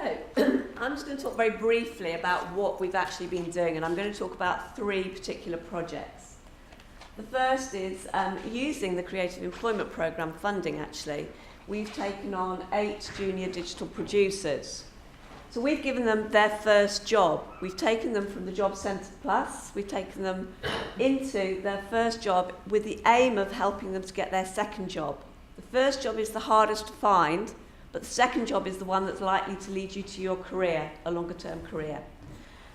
I'm just going to talk very briefly about what we've actually been doing, and I'm going to talk about 3 particular projects. The first is using the Creative Employment Programme funding, actually. We've taken on 8 junior digital producers. So we've given them their first job. We've taken them from the Job Centre Plus, we've taken them into their first job with the aim of helping them to get their second job. The first job is the hardest to find, but the second job is the one that's likely to lead you to your career, a longer term career.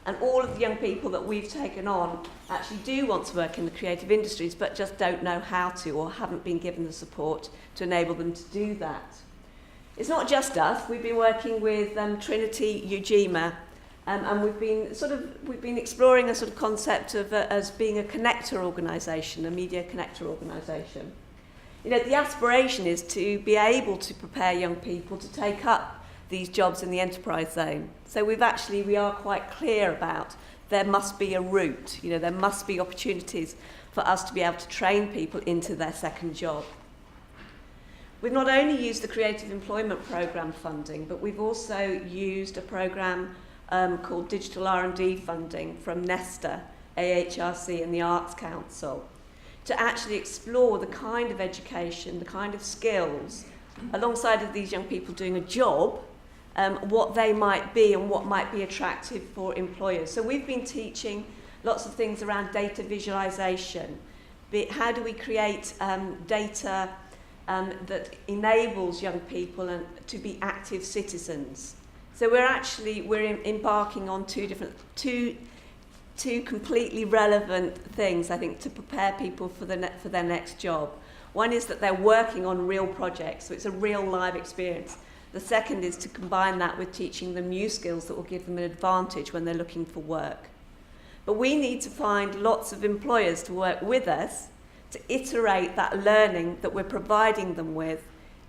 And all of the young people that we've taken on actually do want to work in the creative industries, but just don't know how to, or haven't been given the support to enable them to do that. It's not just us. We've been working with Trinity Ujima, and we've been exploring a sort of concept of as being a connector organisation, a media connector organisation. You know, the aspiration is to be able to prepare young people to take up these jobs in the enterprise zone. So we are quite clear about there must be a route, you know, there must be opportunities for us to be able to train people into their second job. We've not only used the Creative Employment Programme funding, but we've also used a programme called Digital R&D funding from Nesta, AHRC and the Arts Council to actually explore the kind of education, the kind of skills, alongside of these young people doing a job, what they might be and what might be attractive for employers. So we've been teaching lots of things around data visualization. How do we create data that enables young people to be active citizens? So we're embarking on two completely relevant things, I think, to prepare people for their next job. One is that they're working on real projects, so it's a real live experience. The second is to combine that with teaching them new skills that will give them an advantage when they're looking for work. But we need to find lots of employers to work with us to iterate that learning that we're providing them with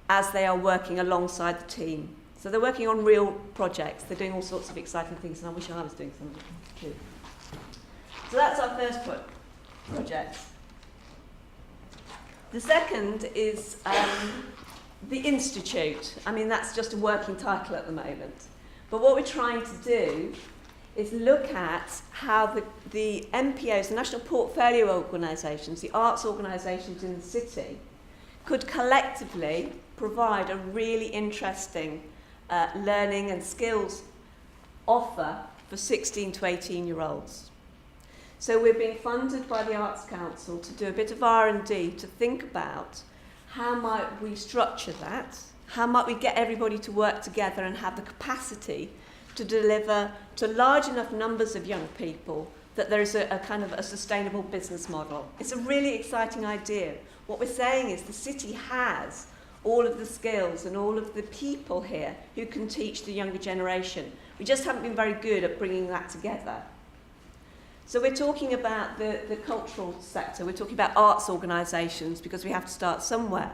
as they are working alongside the team. So they're working on real projects, they're doing all sorts of exciting things, and I wish I was doing some of them too. So that's our first project. The second is the Institute. I mean, that's just a working title at the moment. But what we're trying to do is look at how the NPOs, the National Portfolio Organisations, the arts organisations in the city, could collectively provide a really interesting learning and skills offer for 16 to 18-year-olds. So we're being funded by the Arts Council to do a bit of R&D to think about how might we structure that, how might we get everybody to work together and have the capacity to deliver to large enough numbers of young people that there is a kind of a sustainable business model. It's a really exciting idea. What we're saying is the city has all of the skills and all of the people here who can teach the younger generation. We just haven't been very good at bringing that together. So we're talking about the cultural sector, we're talking about arts organisations because we have to start somewhere.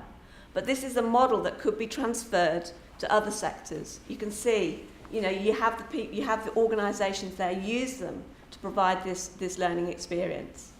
But this is a model that could be transferred to other sectors. You can see, you know, you have the organisations there, use them to provide this learning experience.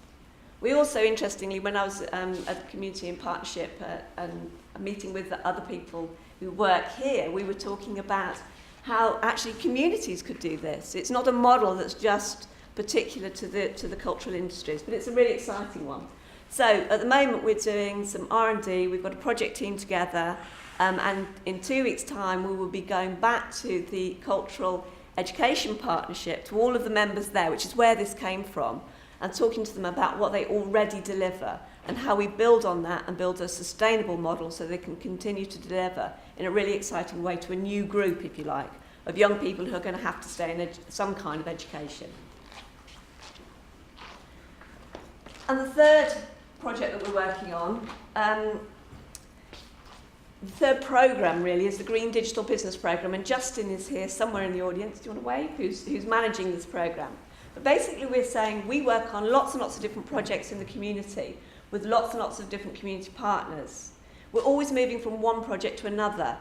We also, interestingly, when I was at the Community in Partnership and a meeting with the other people who work here, we were talking about how actually communities could do this. It's not a model that's just particular to the cultural industries, but it's a really exciting one. So at the moment we're doing some R&D, we've got a project team together, and in 2 weeks' time we will be going back to the Cultural Education Partnership, to all of the members there, which is where this came from, and talking to them about what they already deliver and how we build on that and build a sustainable model so they can continue to deliver in a really exciting way to a new group, if you like, of young people who are going to have to stay in some kind of education. And the third project that we're working on, the third programme really, is the Green Digital Business Programme, and Justin is here somewhere in the audience, do you want to wave, who's managing this programme. But basically we're saying we work on lots and lots of different projects in the community with lots and lots of different community partners. We're always moving from one project to another,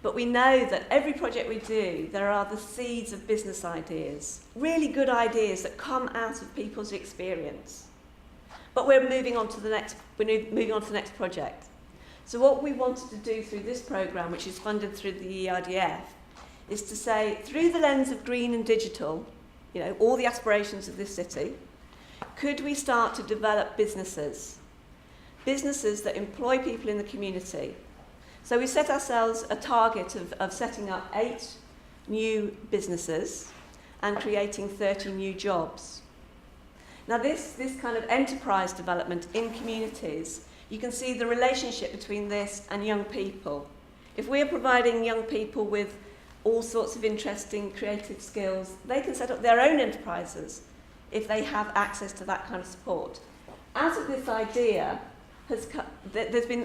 but we know that every project we do, there are the seeds of business ideas, really good ideas that come out of people's experience. But we're moving on to the next project. So what we wanted to do through this programme, which is funded through the ERDF, is to say, through the lens of green and digital, you know, all the aspirations of this city, could we start to develop businesses that employ people in the community? So we set ourselves a target of setting up 8 new businesses and creating 30 new jobs. Now this kind of enterprise development in communities, you can see the relationship between this and young people. If we're providing young people with all sorts of interesting creative skills, they can set up their own enterprises if they have access to that kind of support. Out of this idea,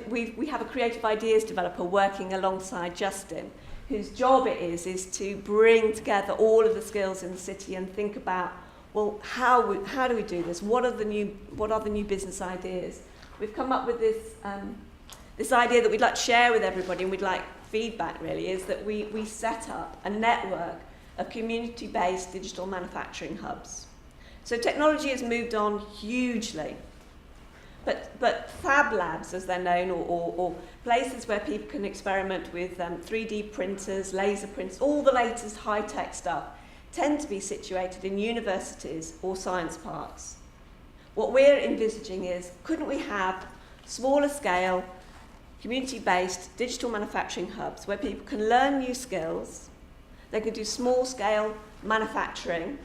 we have a creative ideas developer working alongside Justin, whose job it is to bring together all of the skills in the city and think about, well, how do we do this? What are the new business ideas? We've come up with this idea that we'd like to share with everybody, and we'd like feedback really, is that we set up a network of community-based digital manufacturing hubs. So technology has moved on hugely, but fab labs, as they're known, or places where people can experiment with 3D printers, laser printers, all the latest high-tech stuff, tend to be situated in universities or science parks. What we're envisaging is, couldn't we have smaller scale, community-based digital manufacturing hubs where people can learn new skills, they can do small-scale manufacturing,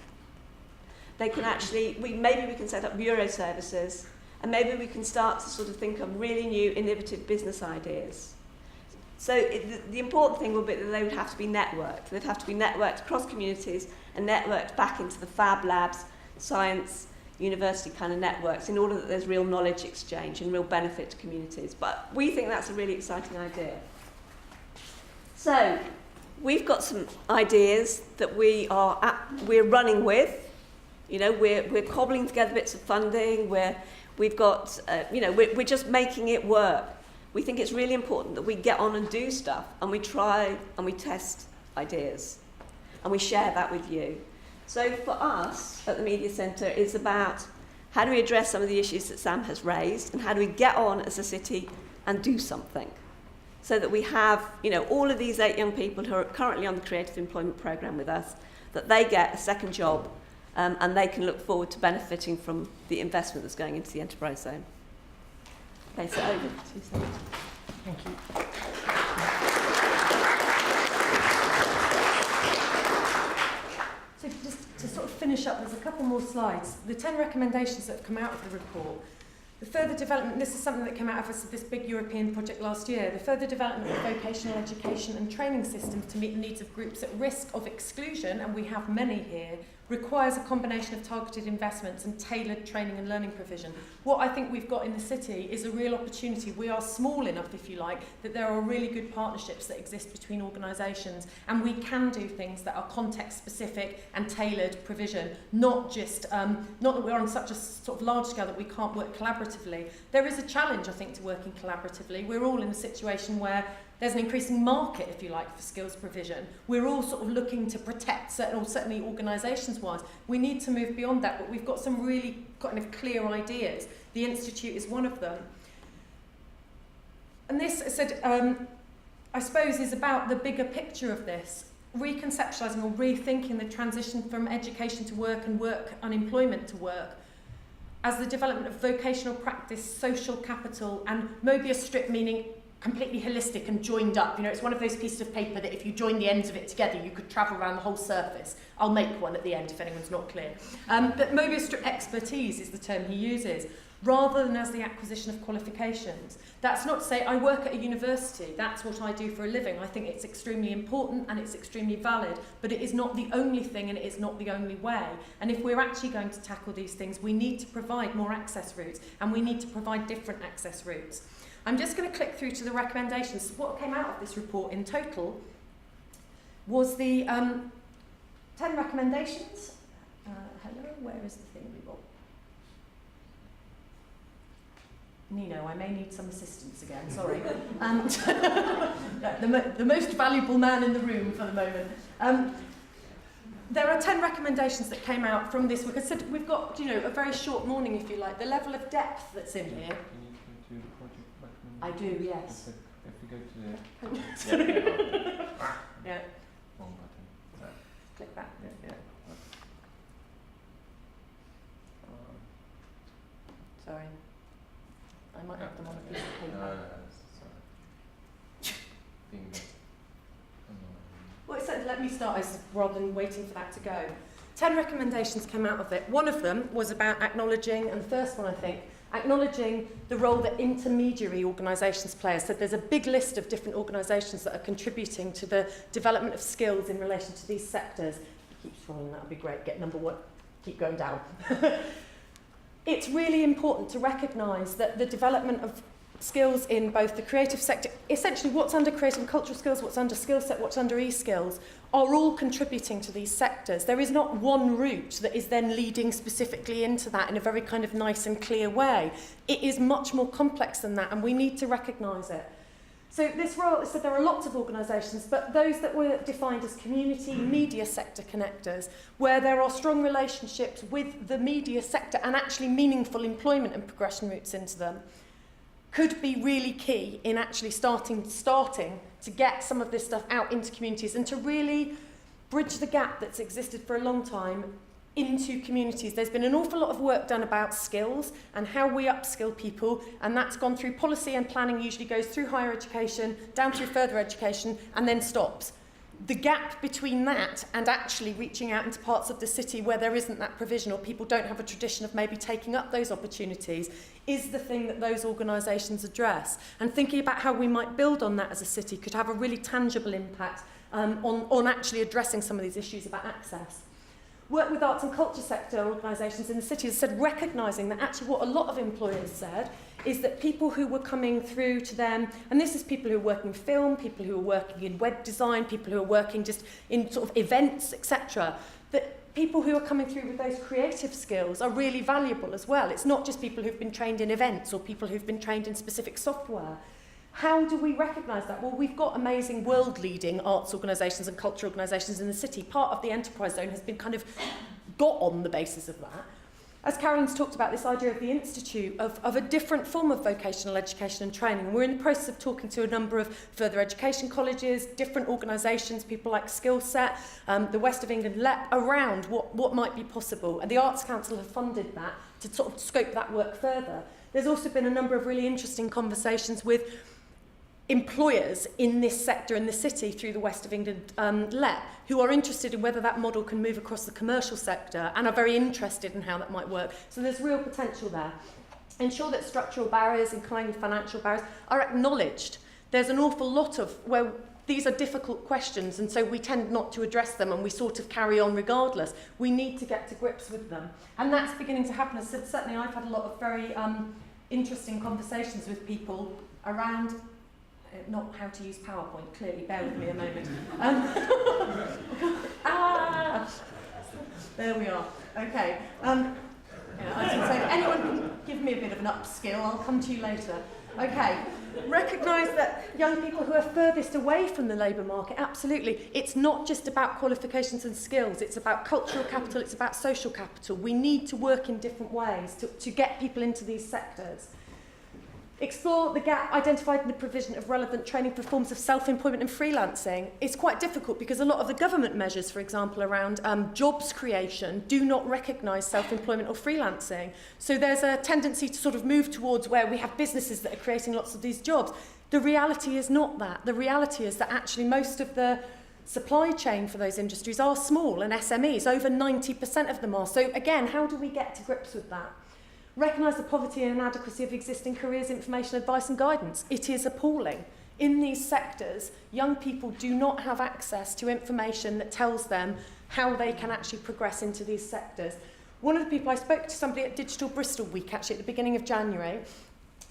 they can actually, maybe we can set up bureau services, and maybe we can start to sort of think of really new, innovative business ideas. So the important thing would be that they would have to be networked. They'd have to be networked across communities and networked back into the fab labs, science, university kind of networks, in order that there's real knowledge exchange and real benefit to communities. But we think that's a really exciting idea. So we've got some ideas that we're running with. You know, we're cobbling together bits of funding. We've got, we're just making it work. We think it's really important that we get on and do stuff, and we try and we test ideas, and we share that with you. So for us at the Media Centre, it's about how do we address some of the issues that Sam has raised, and how do we get on as a city and do something, so that we have, you know, all of these 8 young people who are currently on the Creative Employment Programme with us, that they get a second job, and they can look forward to benefiting from the investment that's going into the enterprise zone. Okay, so over to you, Sam. Thank you. So just to sort of finish up, there's a couple more slides. The 10 recommendations that have come out of the report. The further development, this is something that came out of this big European project last year, the further development of vocational education and training systems to meet the needs of groups at risk of exclusion, and we have many here, requires a combination of targeted investments and tailored training and learning provision. What I think we've got in the city is a real opportunity. We are small enough, if you like, that there are really good partnerships that exist between organisations, and we can do things that are context-specific and tailored provision, not just, not that we're on such a sort of large scale that we can't work collaboratively. There is a challenge, I think, to working collaboratively. We're all in a situation where there's an increasing market, if you like, for skills provision. We're all sort of looking to protect, certainly organisations-wise. We need to move beyond that, but we've got some really kind of clear ideas. The Institute is one of them. And this, I suppose, is about the bigger picture of this, reconceptualising or rethinking the transition from education to work and work unemployment to work as the development of vocational practice, social capital, and Mobius strip, meaning completely holistic and joined up. You know, it's one of those pieces of paper that if you join the ends of it together, you could travel around the whole surface. I'll make one at the end if anyone's not clear. But Mobius strip expertise is the term he uses, rather than as the acquisition of qualifications. That's not to say I work at a university, that's what I do for a living. I think it's extremely important and it's extremely valid, but it is not the only thing and it is not the only way. And if we're actually going to tackle these things, we need to provide more access routes, and we need to provide different access routes. I'm just going to click through to the recommendations. What came out of this report in total was the 10 recommendations. Hello, where is the thing we got? Nino, I may need some assistance again, sorry. The most valuable man in the room for the moment. There are 10 recommendations that came out from this. We've got, you know, a very short morning, if you like. The level of depth that's in here. I do, yes. If we go to the... Yeah. Wrong button. Click that. Yeah. Sorry. I might have them on a piece of paper. No, sorry. Well, it said let me start as rather than waiting for that to go. 10 recommendations came out of it. One of them was about acknowledging, and the first one I think, acknowledging the role that intermediary organisations play. I said there's a big list of different organisations that are contributing to the development of skills in relation to these sectors. Keep scrolling, that would be great. Get number one, keep going down. It's really important to recognise that the development of skills in both the creative sector, essentially what's under creative and cultural skills, what's under skill set, what's under e-skills, are all contributing to these sectors. There is not one route that is then leading specifically into that in a very kind of nice and clear way. It is much more complex than that, and we need to recognise it. So this role, so there are lots of organisations, but those that were defined as community media sector connectors, where there are strong relationships with the media sector and actually meaningful employment and progression routes into them, could be really key in actually starting to get some of this stuff out into communities and to really bridge the gap that's existed for a long time into communities. There's been an awful lot of work done about skills and how we upskill people, and that's gone through policy and planning, usually goes through higher education, down through further education, and then stops. The gap between that and actually reaching out into parts of the city where there isn't that provision or people don't have a tradition of maybe taking up those opportunities is the thing that those organisations address. And thinking about how we might build on that as a city could have a really tangible impact on actually addressing some of these issues about access. Work with arts and culture sector organisations in the city has said, recognising that actually what a lot of employers said is that people who were coming through to them, and this is people who are working in film, people who are working in web design, people who are working just in sort of events, etc., that people who are coming through with those creative skills are really valuable as well. It's not just people who've been trained in events or people who've been trained in specific software. How do we recognise that? Well, we've got amazing world-leading arts organisations and culture organisations in the city. Part of the enterprise zone has been kind of got on the basis of that. As Carolyn's talked about, this idea of the Institute, of a different form of vocational education and training. We're in the process of talking to a number of further education colleges, different organisations, people like Skillset, the West of England LEP, around what might be possible. And the Arts Council have funded that to sort of scope that work further. There's also been a number of really interesting conversations with employers in this sector in the city through the West of England LEP who are interested in whether that model can move across the commercial sector and are very interested in how that might work. So there's real potential there. Ensure that structural barriers, including financial barriers, are acknowledged. There's an awful lot of where these are difficult questions, and so we tend not to address them and we sort of carry on regardless. We need to get to grips with them. And that's beginning to happen. As certainly I've had a lot of very interesting conversations with people around not how to use PowerPoint, clearly, bear with me a moment. There we are. Okay. Yeah, I was going to say, if anyone can give me a bit of an upskill, I'll come to you later. Okay. Recognise that young people who are furthest away from the labour market, absolutely. It's not just about qualifications and skills. It's about cultural capital. It's about social capital. We need to work in different ways to get people into these sectors. Explore the gap identified in the provision of relevant training for forms of self-employment and freelancing. It's quite difficult because a lot of the government measures, for example, around jobs creation do not recognise self-employment or freelancing. So there's a tendency to sort of move towards where we have businesses that are creating lots of these jobs. The reality is not that. The reality is that actually most of the supply chain for those industries are small and SMEs. Over 90% of them are. So again, how do we get to grips with that? Recognise the poverty and inadequacy of existing careers, information, advice and guidance. It is appalling. In these sectors, young people do not have access to information that tells them how they can actually progress into these sectors. One of the people, I spoke to somebody at Digital Bristol Week, actually, at the beginning of January,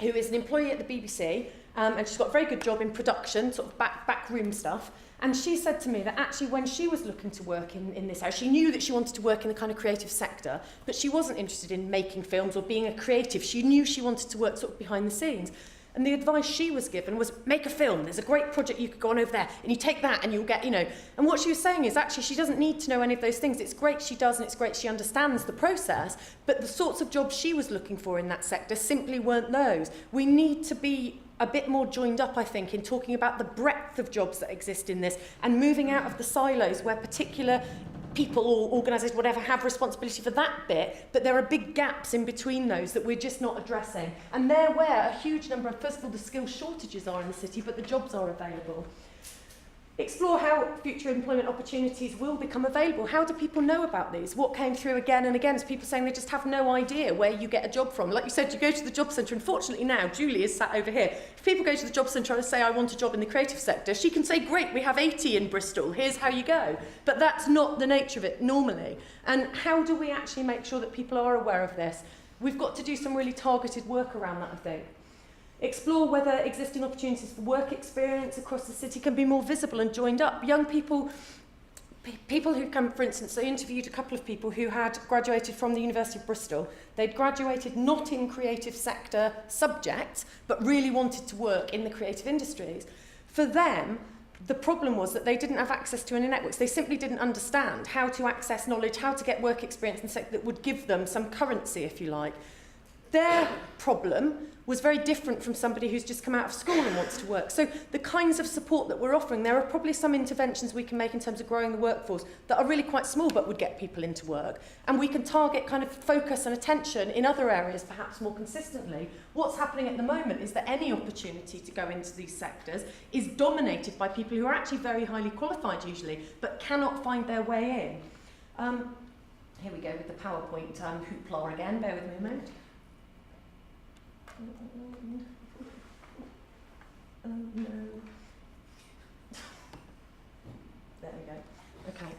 who is an employee at the BBC, and she's got a very good job in production, sort of backroom stuff. And she said to me that actually when she was looking to work in this area, she knew that she wanted to work in the kind of creative sector, but she wasn't interested in making films or being a creative. She knew she wanted to work sort of behind the scenes. And the advice she was given was, make a film. There's a great project you could go on over there, and you take that and you'll get, you know. And what she was saying is actually she doesn't need to know any of those things. It's great she does, and it's great she understands the process, but the sorts of jobs she was looking for in that sector simply weren't those. We need to be a bit more joined up, I think, in talking about the breadth of jobs that exist in this and moving out of the silos where particular people or organisations, whatever, have responsibility for that bit, but there are big gaps in between those that we're just not addressing. And they're where a huge number of, first of all, the skill shortages are in the city, but the jobs are available. Explore how future employment opportunities will become available. How do people know about these? What came through again and again is people saying they just have no idea where you get a job from. Like you said, you go to the job centre, unfortunately now, Julie is sat over here. If people go to the job centre and say, I want a job in the creative sector, she can say, great, we have 80 in Bristol, here's how you go. But that's not the nature of it normally. And how do we actually make sure that people are aware of this? We've got to do some really targeted work around that, I think. Explore whether existing opportunities for work experience across the city can be more visible and joined up. Young people, people who come, for instance, I interviewed a couple of people who had graduated from the University of Bristol. They'd graduated not in creative sector subjects, but really wanted to work in the creative industries. For them, the problem was that they didn't have access to any networks. They simply didn't understand how to access knowledge, how to get work experience in the sector that would give them some currency, if you like. Their problem was very different from somebody who's just come out of school and wants to work. So the kinds of support that we're offering, there are probably some interventions we can make in terms of growing the workforce that are really quite small but would get people into work. And we can target kind of focus and attention in other areas perhaps more consistently. What's happening at the moment is that any opportunity to go into these sectors is dominated by people who are actually very highly qualified usually, but cannot find their way in. Here we go with the PowerPoint hoopla again, bear with me a moment. Oh no. There we go. Okay.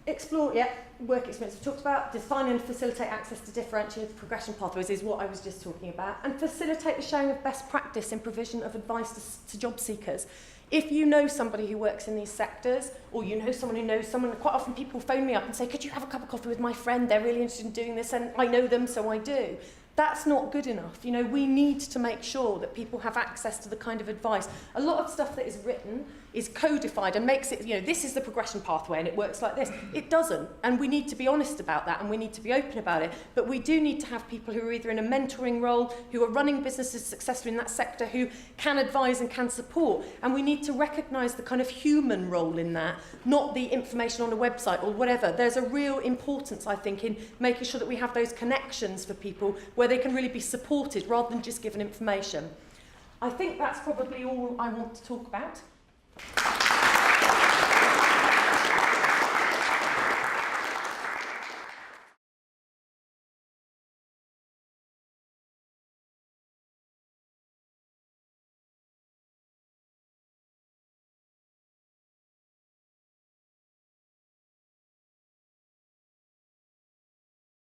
Explore, work experience we've talked about. Define and facilitate access to differentiated progression pathways is what I was just talking about. And facilitate the sharing of best practice in provision of advice to job seekers. If you know somebody who works in these sectors, or you know someone who knows someone, quite often people phone me up and say, could you have a cup of coffee with my friend? They're really interested in doing this, and I know them, so I do. That's not good enough. You know, we need to make sure that people have access to the kind of advice. A lot of stuff that is written is codified and makes it, you know, this is the progression pathway and it works like this. It doesn't. And we need to be honest about that and we need to be open about it. But we do need to have people who are either in a mentoring role, who are running businesses successfully in that sector, who can advise and can support. And we need to recognise the kind of human role in that, not the information on a website or whatever. There's a real importance, I think, in making sure that we have those connections for people where they can really be supported rather than just given information. I think that's probably all I want to talk about.